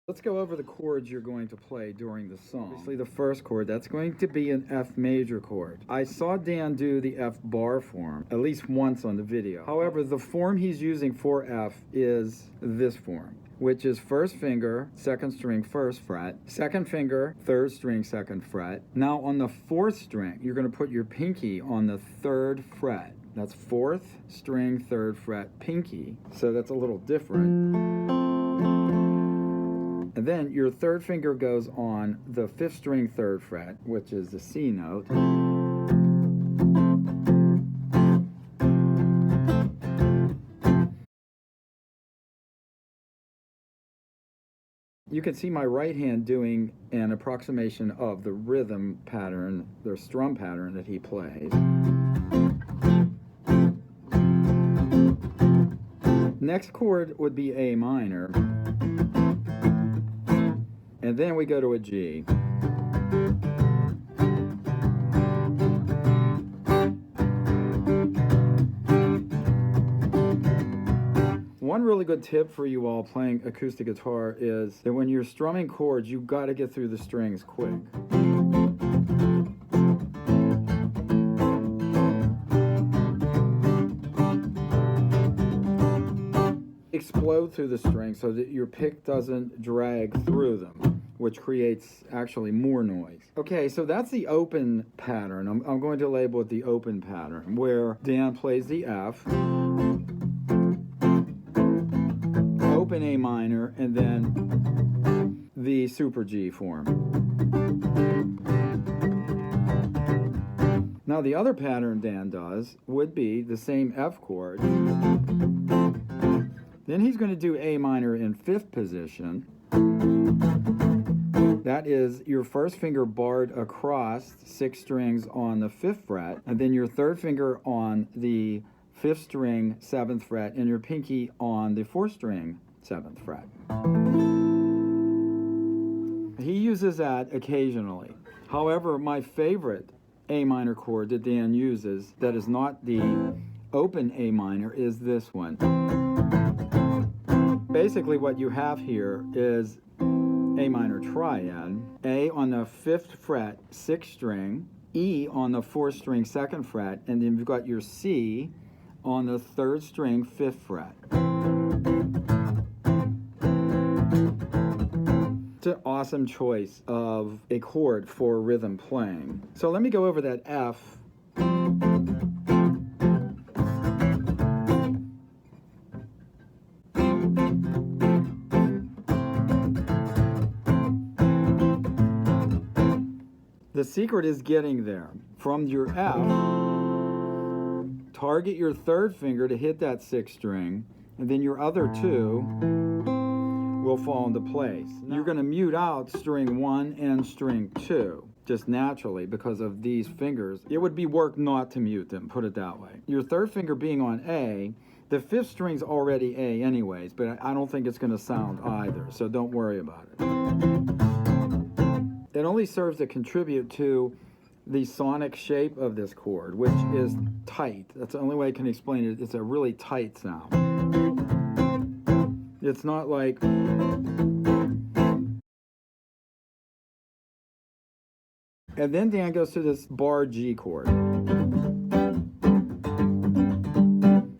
Let's go over the chords you're going to play during the song. Obviously, the first chord, that's going to be an F major chord. I saw Dan do the F bar form at least once on the video. However, the form he's using for F is this form, which is first finger, second string, first fret, second finger, third string, second fret. Now on the fourth string, you're going to put your pinky on the third fret. That's fourth string, third fret, pinky. So that's a little different. And then your third finger goes on the fifth string, third fret, which is the C note. You can see my right hand doing an approximation of the rhythm pattern, the strum pattern that he plays. Next chord would be A minor. And then we go to a G. One really good tip for you all playing acoustic guitar is that when you're strumming chords, you've got to get through the strings quick. Explode through the strings so that your pick doesn't drag through them, which creates actually more noise. Okay, so that's the open pattern. I'm going to label it the open pattern, where Dan plays the F, open A minor, and then the super G form. Now the other pattern Dan does would be the same F chord. Then he's going to do A minor in fifth position. That is your first finger barred across 6 strings on the 5th fret, and then your third finger on the 5th string, 7th fret, and your pinky on the 4th string, 7th fret. He uses that occasionally. However, my favorite A minor chord that Dan uses that is not the open A minor is this one. Basically what you have here is A minor triad, A on the 5th fret, 6th string, E on the 4th string, 2nd fret, and then you've got your C on the 3rd string, 5th fret. It's an awesome choice of a chord for rhythm playing. So let me go over that F. The secret is getting there. From your F, target your third finger to hit that 6th string, and then your other 2 will fall into place. You're going to mute out string 1 and string 2, just naturally because of these fingers. It would be work not to mute them, put it that way. Your third finger being on A, the 5th string's already A anyways, but I don't think it's going to sound either, so don't worry about it. It only serves to contribute to the sonic shape of this chord, which is tight. That's the only way I can explain it. It's a really tight sound. It's not like... And then Dan goes to this bar G chord.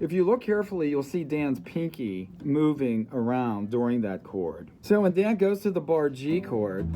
If you look carefully, you'll see Dan's pinky moving around during that chord. So when Dan goes to the bar G chord,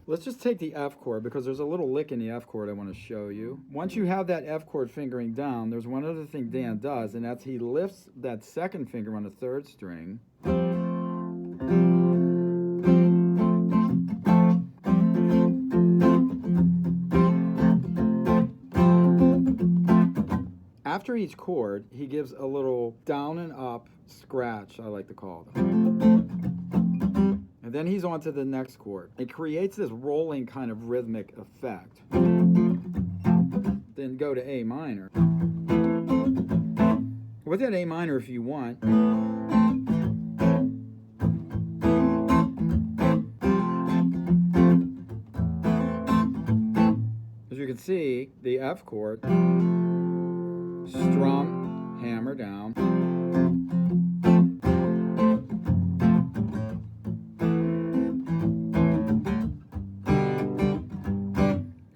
let's just take the F chord because there's a little lick in the F chord I want to show you. Once you have that F chord fingering down, there's one other thing Dan does, and that's he lifts that second finger on the 3rd string. After each chord, he gives a little down and up scratch, I like to call them. And then he's on to the next chord. It creates this rolling kind of rhythmic effect. Then go to A minor. With that A minor, if you want, as you can see, the F chord, strum, hammer down,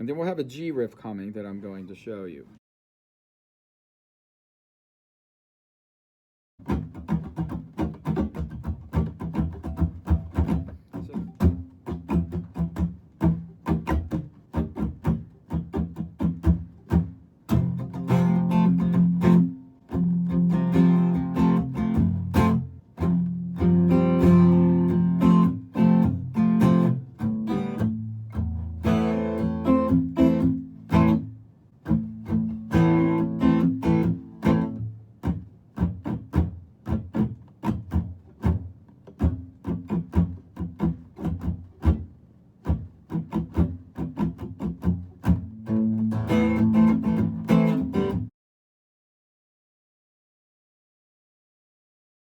and then we'll have a G riff coming that I'm going to show you.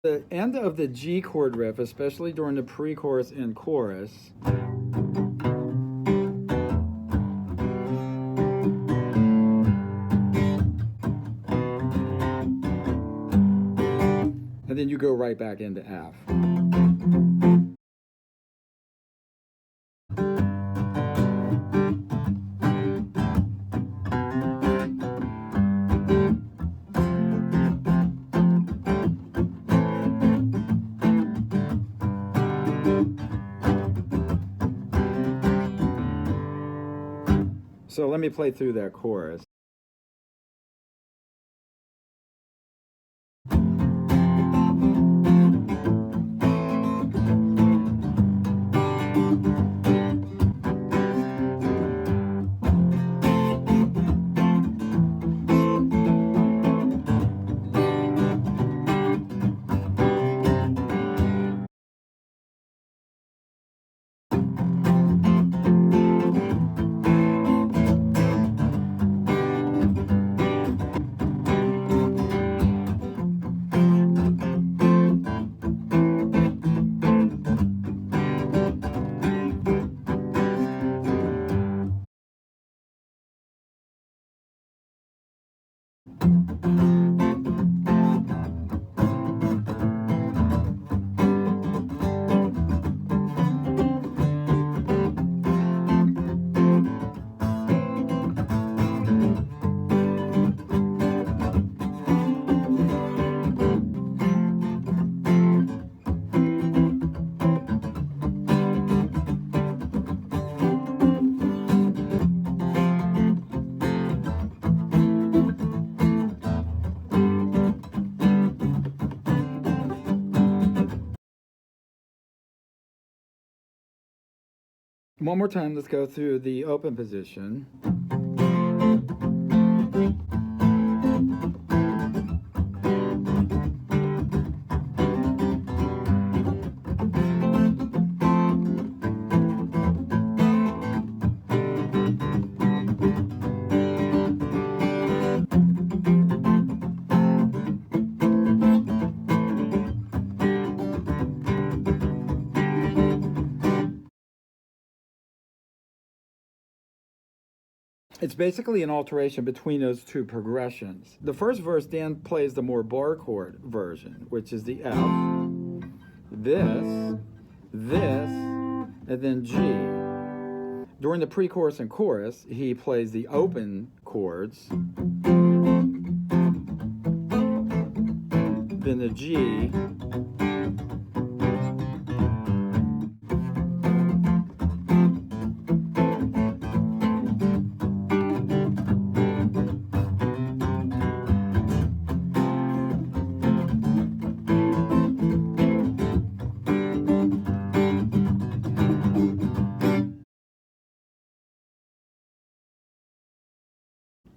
The end of the G chord riff, especially during the pre-chorus and chorus, and then you go right back into F. So let me play through that chorus. One more time, let's go through the open position. It's basically an alteration between those two progressions. The first verse, Dan plays the more bar chord version, which is the F, this, and then G. During the pre-chorus and chorus, he plays the open chords, then the G,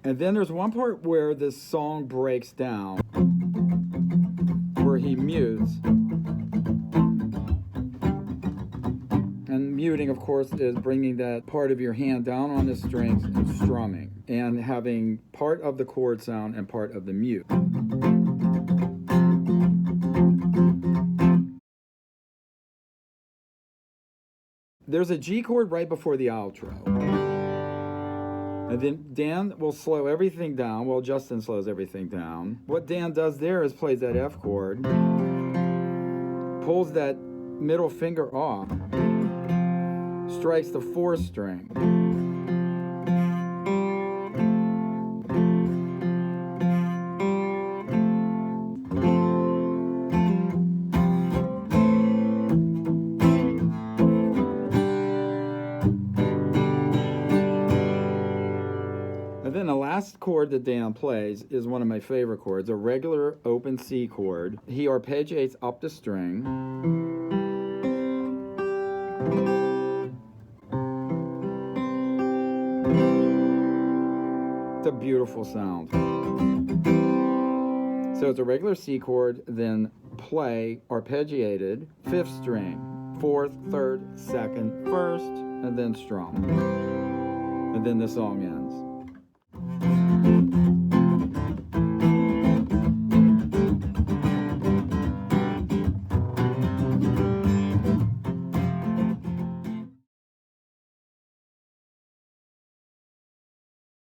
and then there's one part where this song breaks down, where he mutes. muting, of course, is bringing that part of your hand down on the strings and strumming, and having part of the chord sound and part of the mute. There's a G chord right before the outro. And then Dan will slow everything down. Well, Justin slows everything down. What Dan does there is plays that F chord, pulls that middle finger off, strikes the 4th string. And then the last chord that Dan plays is one of my favorite chords, a regular open C chord. He arpeggiates up the string. It's a beautiful sound. So it's a regular C chord, then play arpeggiated, 5th string, 4th, 3rd, 2nd, 1st, and then strum. And then the song ends.